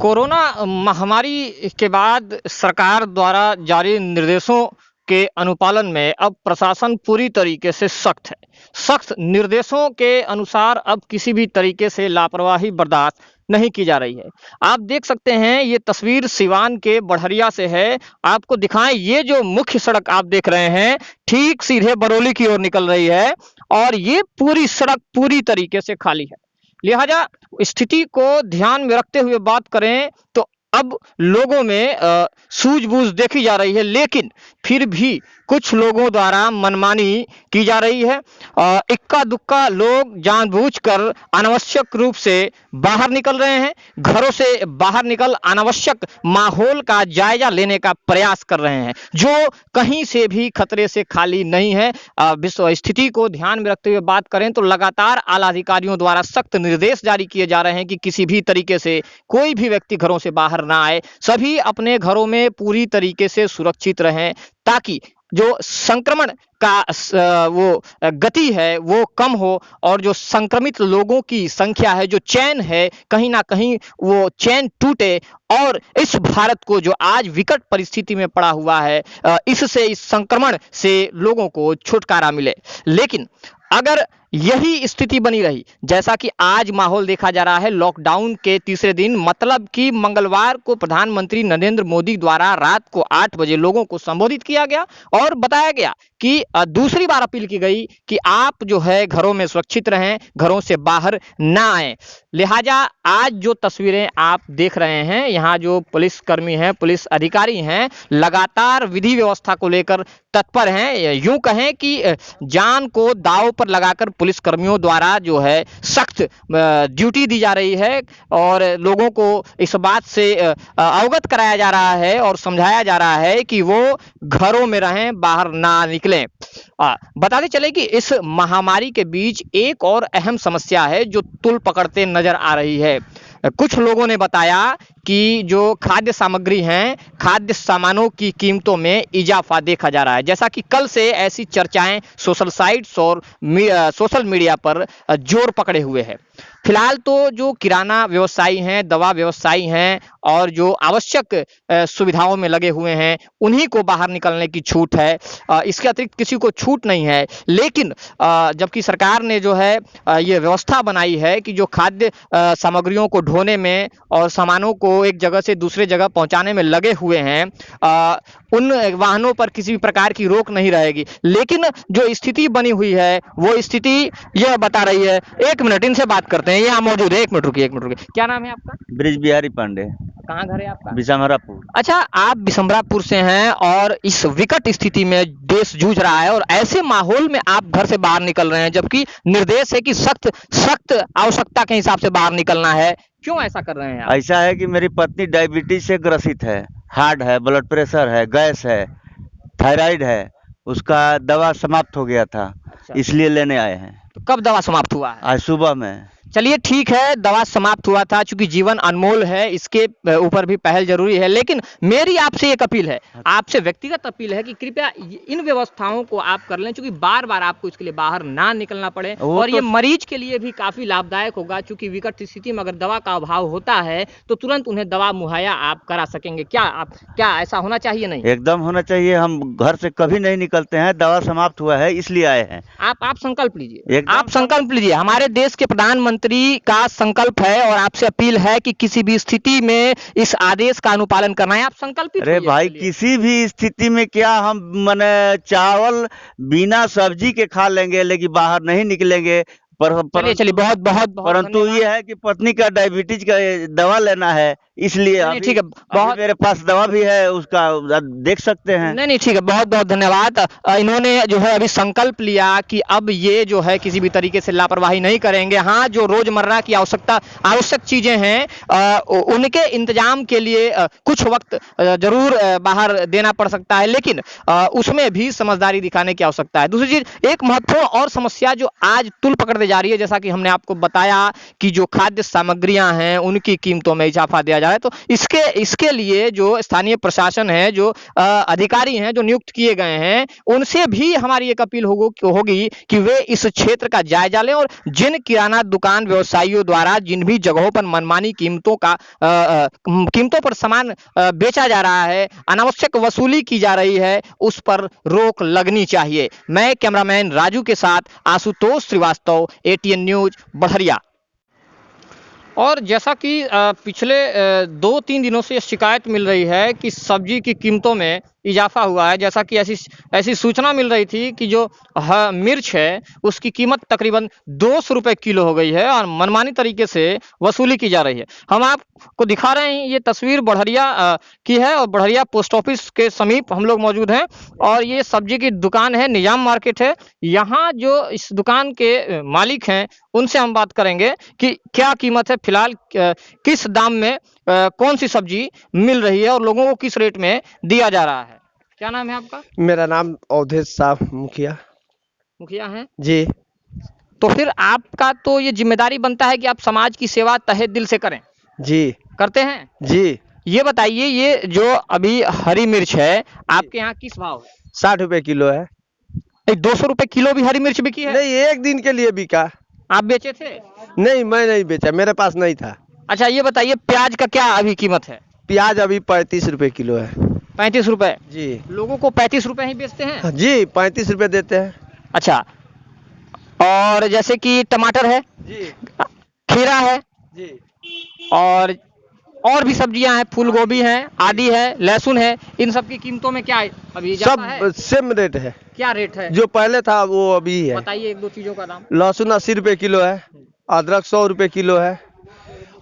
Corona महामारी के बाद सरकार द्वारा जारी निर्देशों के अनुपालन में अब प्रशासन पूरी तरीके से सख्त है। सख्त निर्देशों के अनुसार अब किसी भी तरीके से लापरवाही बर्दाश्त नहीं की जा रही है। आप देख सकते हैं, ये तस्वीर सिवान के बढ़रिया से है। आपको दिखाएं, ये जो मुख्य सड़क आप देख रहे हैं ठीक सीधे बरौली की ओर निकल रही है और ये पूरी सड़क पूरी तरीके से खाली है। लिहाजा स्थिति को ध्यान में रखते हुए बात करें तो अब लोगों में सूझबूझ देखी जा रही है, लेकिन फिर भी कुछ लोगों द्वारा मनमानी की जा रही है। इक्का दुक्का लोग जानबूझकर अनावश्यक रूप से बाहर निकल रहे हैं, घरों से बाहर निकल अनावश्यक माहौल का जायजा लेने का प्रयास कर रहे हैं, जो कहीं से भी खतरे से खाली नहीं है। विश्व स्थिति को ध्यान में रखते हुए बात करें तो लगातार आला अधिकारियों द्वारा सख्त निर्देश जारी किए जा रहे हैं कि किसी भी तरीके से कोई भी व्यक्ति घरों से बाहर ना आए, सभी अपने घरों में पूरी तरीके से सुरक्षित रहें, ताकि जो संक्रमण का वो गति है वो कम हो और जो संक्रमित लोगों की संख्या है, जो चैन है, कहीं ना कहीं वो चैन टूटे और इस भारत को जो आज विकट परिस्थिति में पड़ा हुआ है, इससे, इस संक्रमण से लोगों को छुटकारा मिले। लेकिन अगर यही स्थिति बनी रही, जैसा कि आज माहौल देखा जा रहा है लॉकडाउन के तीसरे दिन, मतलब कि मंगलवार को प्रधानमंत्री नरेंद्र मोदी द्वारा रात को 8 बजे लोगों को संबोधित किया गया और बताया गया कि दूसरी बार अपील की गई कि आप जो है घरों में सुरक्षित रहें, घरों से बाहर ना आए। लिहाजा आज जो तस्वीरें आप देख रहे हैं, यहाँ जो पुलिसकर्मी हैं, पुलिस अधिकारी हैं, लगातार विधि व्यवस्था को लेकर तत्पर हैं। यूं कहें कि जान को दांव पर लगाकर पुलिस कर्मियों द्वारा जो है सख्त ड्यूटी दी जा रही है और लोगों को इस बात से अवगत कराया जा रहा है और समझाया जा रहा है कि वो घरों में रहें, बाहर ना निकलें। बताते चले कि इस महामारी के बीच एक और अहम समस्या है जो तूल पकड़ते नजर आ रही है। कुछ लोगों ने बताया कि जो खाद्य सामग्री हैं, खाद्य सामानों की कीमतों में इजाफा देखा जा रहा है। जैसा कि कल से ऐसी चर्चाएं सोशल साइट्स और सोशल मीडिया पर जोर पकड़े हुए है। फिलहाल तो जो किराना व्यवसायी हैं, दवा व्यवसायी हैं और जो आवश्यक सुविधाओं में लगे हुए हैं, उन्हीं को बाहर निकलने की छूट है, इसके अतिरिक्त किसी को छूट नहीं है। लेकिन जबकि सरकार ने जो है ये व्यवस्था बनाई है कि जो खाद्य सामग्रियों को ढोने में और सामानों को एक जगह से दूसरे जगह पहुंचाने में लगे हुए हैं, उन वाहनों पर किसी भी प्रकार की रोक नहीं रहेगी। लेकिन जो स्थिति बनी हुई है वो स्थिति यह बता रही है। एक मिनट, इनसे बात करते हैं, यहाँ मौजूद है। एक मिनट रुकिए, एक मिनट रुकिए। क्या नाम है आपका? ब्रिज बिहारी पांडे। कहाँ घर है आपका? बिशमरापुर। अच्छा, आप बिशमरापुर से हैं और इस विकट स्थिति में देश जूझ रहा है और ऐसे माहौल में आप घर से बाहर निकल रहे हैं, जबकि निर्देश है कि सख्त आवश्यकता के हिसाब से बाहर निकलना है। क्यों ऐसा कर रहे हैं आप? ऐसा है कि मेरी पत्नी डायबिटीज से ग्रसित है, हार्ट है, ब्लड प्रेशर है, गैस है, थायराइड है, उसका दवा समाप्त हो गया था। अच्छा। इसलिए लेने आए हैं। तो कब दवा समाप्त हुआ है? आज सुबह में। चलिए ठीक है, दवा समाप्त हुआ था, चूंकि जीवन अनमोल है, इसके ऊपर भी पहल जरूरी है। लेकिन मेरी आपसे एक अपील है, आपसे व्यक्तिगत अपील है कि कृपया इन व्यवस्थाओं को आप कर लें, चूंकि बार बार आपको इसके लिए बाहर ना निकलना पड़े और ये मरीज के लिए भी काफी लाभदायक होगा, चूंकि विकट स्थिति में अगर दवा का अभाव होता है तो तुरंत उन्हें दवा मुहैया आप करा सकेंगे। क्या ऐसा होना चाहिए? नहीं, एकदम होना चाहिए। हम घर से कभी नहीं निकलते हैं, दवा समाप्त हुआ है इसलिए आए हैं। आप संकल्प लीजिए, आप संकल्प लीजिए। हमारे देश के प्रधानमंत्री का संकल्प है और आपसे अपील है कि किसी भी स्थिति में इस आदेश का अनुपालन करना है। आप संकल्पित अरे भाई, किसी भी स्थिति में क्या हम माने चावल बिना सब्जी के खा लेंगे, लेकिन बाहर नहीं निकलेंगे। चलिए बहुत परंतु ये है कि पत्नी का डायबिटीज का दवा लेना है, इसलिए ठीक है। बहुत मेरे पास दवा भी है, उसका देख सकते हैं। नहीं ठीक है, बहुत धन्यवाद। इन्होंने जो है अभी संकल्प लिया कि अब ये जो है किसी भी तरीके से लापरवाही नहीं करेंगे। हाँ, जो रोजमर्रा की आवश्यक चीजें हैं उनके इंतजाम के लिए कुछ वक्त जरूर बाहर देना पड़ सकता है, लेकिन उसमें भी समझदारी दिखाने की आवश्यकता है। दूसरी चीज, एक महत्वपूर्ण और समस्या जो आज तुल पकड़ते जा रही है, जैसा कि हमने आपको बताया कि जो खाद्य सामग्रियां हैं उनकी कीमतों में इजाफा दिया जा रहा है। तो इसके लिए जो स्थानीय प्रशासन है, जो अधिकारी हैं जो नियुक्त किए गए हैं, उनसे भी हमारी एक अपील होगी कि वे इस क्षेत्र का जायजा लें और जिन किराना दुकान व्यवसायियों द्वारा जिन भी जगहों पर मनमानी कीमतों पर सामान बेचा जा रहा है, अनावश्यक वसूली की जा रही है, उस पर रोक लगनी चाहिए। मैं कैमरामैन राजू के साथ आशुतोष श्रीवास्तव, एटीएन न्यूज बड़हरिया। और जैसा कि पिछले 2-3 दिनों से शिकायत मिल रही है कि सब्जी की कीमतों में इजाफा हुआ है, जैसा कि ऐसी सूचना मिल रही थी कि जो मिर्च है उसकी कीमत तकरीबन 200 रुपये किलो हो गई है और मनमानी तरीके से वसूली की जा रही है। हम आपको दिखा रहे हैं, ये तस्वीर बड़हरिया की है और बड़हरिया पोस्ट ऑफिस के समीप हम लोग मौजूद हैं और ये सब्जी की दुकान है, निजाम मार्केट है। यहाँ जो इस दुकान के मालिक हैं उनसे हम बात करेंगे कि क्या कीमत है, फिलहाल किस दाम में कौन सी सब्जी मिल रही है और लोगों को किस रेट में दिया जा रहा है। क्या नाम है आपका? मेरा नाम अवधेश साहब मुखिया है जी। तो फिर आपका तो ये जिम्मेदारी बनता है कि आप समाज की सेवा तहे दिल से करें। जी करते हैं जी। ये बताइए, ये जो अभी हरी मिर्च है आपके यहाँ किस भाव है? 60 रुपए किलो है। 200 रुपए किलो भी हरी मिर्च बिकी है? नहीं, एक दिन के लिए बिका। आप बेचे थे? नहीं, मैं नहीं बेचा, मेरे पास नहीं था। अच्छा ये बताइए, प्याज का क्या अभी कीमत है? प्याज अभी 35 रुपए किलो है। 35 रुपए? जी। लोगों को 35 रुपए ही बेचते हैं? जी, 35 रुपए देते हैं। अच्छा, और जैसे कि टमाटर है जी, खीरा है जी, और भी सब्जियां हैं, फूल गोभी है, आदि है, लहसुन है, इन सब की कीमतों में क्या अभी इजाफा है? सब सेम रेट है। क्या रेट है? जो पहले था वो अभी है। बताइए एक दो चीजों का दाम। लहसुन 80 रुपए किलो है, अदरक 100 रुपए किलो है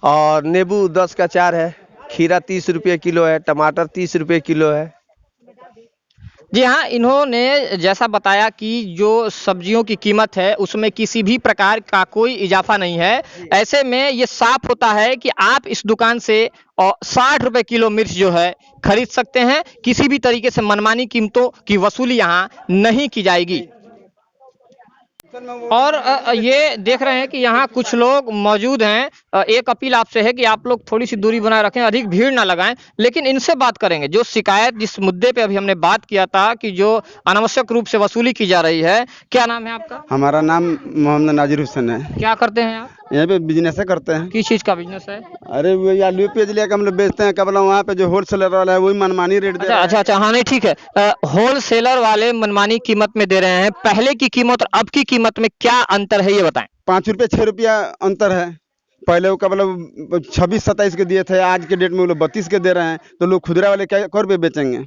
और नींबू 10 का 4 है। खीरा 30 रुपए किलो है, टमाटर 30 रुपए किलो है। जी हाँ, इन्होंने जैसा बताया कि जो सब्जियों की कीमत है उसमें किसी भी प्रकार का कोई इजाफा नहीं है। ऐसे में ये साफ होता है कि आप इस दुकान से 60 रुपए किलो मिर्च जो है खरीद सकते हैं। किसी भी तरीके से मनमानी कीमतों की वसूली यहाँ नहीं की जाएगी। और ये देख रहे हैं कि यहाँ कुछ लोग मौजूद हैं। एक अपील आपसे है कि आप लोग थोड़ी सी दूरी बनाए रखें, अधिक भीड़ ना लगाएं, लेकिन इनसे बात करेंगे। जो शिकायत, जिस मुद्दे पे अभी हमने बात किया था कि जो अनावश्यक रूप से वसूली की जा रही है, क्या नाम है आपका? हमारा नाम मोहम्मद नाजिर हुसैन है। क्या करते हैं आप? यहाँ पे बिजनेस करते हैं। किस चीज का बिजनेस है? अरे वो आलू प्याज लेकर हम लोग बेचते हैं। कबला वहाँ पे जो होलसेलर वाला है वही मनमानी रेट दे रहा है। अच्छा, हाँ नहीं ठीक है। होलसेलर वाले मनमानी कीमत में दे रहे हैं। पहले की कीमत और अब की कीमत में क्या अंतर है ये बताएं। 5 रुपये 6 रुपया अंतर है। पहले वो कबला 26-27 के दिए थे, आज के डेट में वो लोग 32 के दे रहे हैं। तो लोग खुदरा वाले क्या रुपये बेचेंगे?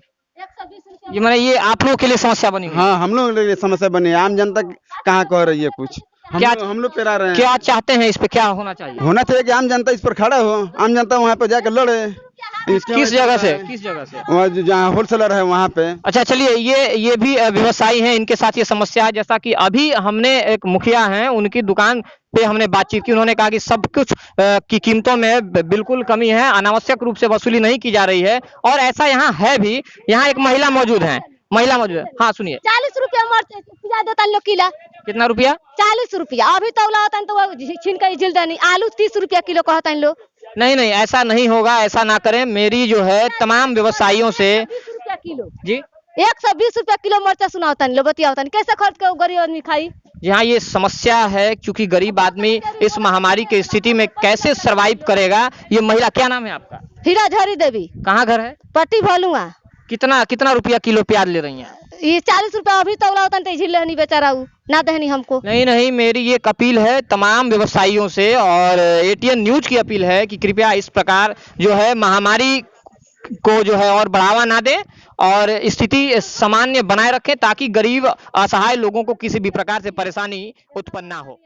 ये मैंने ये आप लोगों के लिए समस्या बनी हुई है। हाँ, हम लोग के लिए समस्या बनी है। आम जनता कहाँ कह रही है कुछ? हम लोग पेरा रहे हैं। क्या चाहते हैं, इस पे क्या होना चाहिए? होना चाहिए कि आम जनता इस पर खड़ा हो, आम जनता वहाँ पे जाकर लड़े। किस जगह से? वहाँ जहाँ होलसेलर है वहाँ पे। अच्छा चलिए, ये भी व्यवसायी हैं, इनके साथ ये समस्या है। जैसा कि अभी हमने एक मुखिया हैं, उनकी दुकान पे हमने बातचीत की। उन्होंने कहा कि सब कुछ की कीमतों में बिल्कुल कमी है, अनावश्यक रूप से वसूली नहीं की जा रही है। और ऐसा यहाँ है भी। यहाँ एक महिला मौजूद है। हाँ सुनिए। 40 रुपया प्याज देता लोग किला। कितना रुपया? 40 रुपया। अभी तौला होता तो छीन कर जिल्दा आलू 30 रुपया किलो कहता लोग। नहीं, ऐसा नहीं होगा, ऐसा ना करें। मेरी जो है तमाम व्यवसायियों से 20 रुपया किलो जी 120 रुपया किलो मरचा सुनाता लो, बतियाता कैसे खर्च के गरीब आदमी खाई। जी हाँ, ये समस्या है क्योंकि गरीब आदमी इस महामारी की स्थिति में कैसे सरवाइव करेगा। ये महिला, क्या नाम है आपका? हीरा झरी देवी। कहाँ घर है? पट्टी भलुआ। कितना रुपया किलो प्याज ले रही हैं? ये 40 रुपया अभी तौला होता तो झिल्लनी बेचारा ना दहनी हमको। नहीं, मेरी ये अपील है तमाम व्यवसायियों से और एटीएन न्यूज की अपील है कि कृपया इस प्रकार जो है महामारी को जो है और बढ़ावा ना दें और स्थिति सामान्य बनाए रखें ताकि गरीब असहाय लोगों को किसी भी प्रकार से परेशानी उत्पन्न ना हो।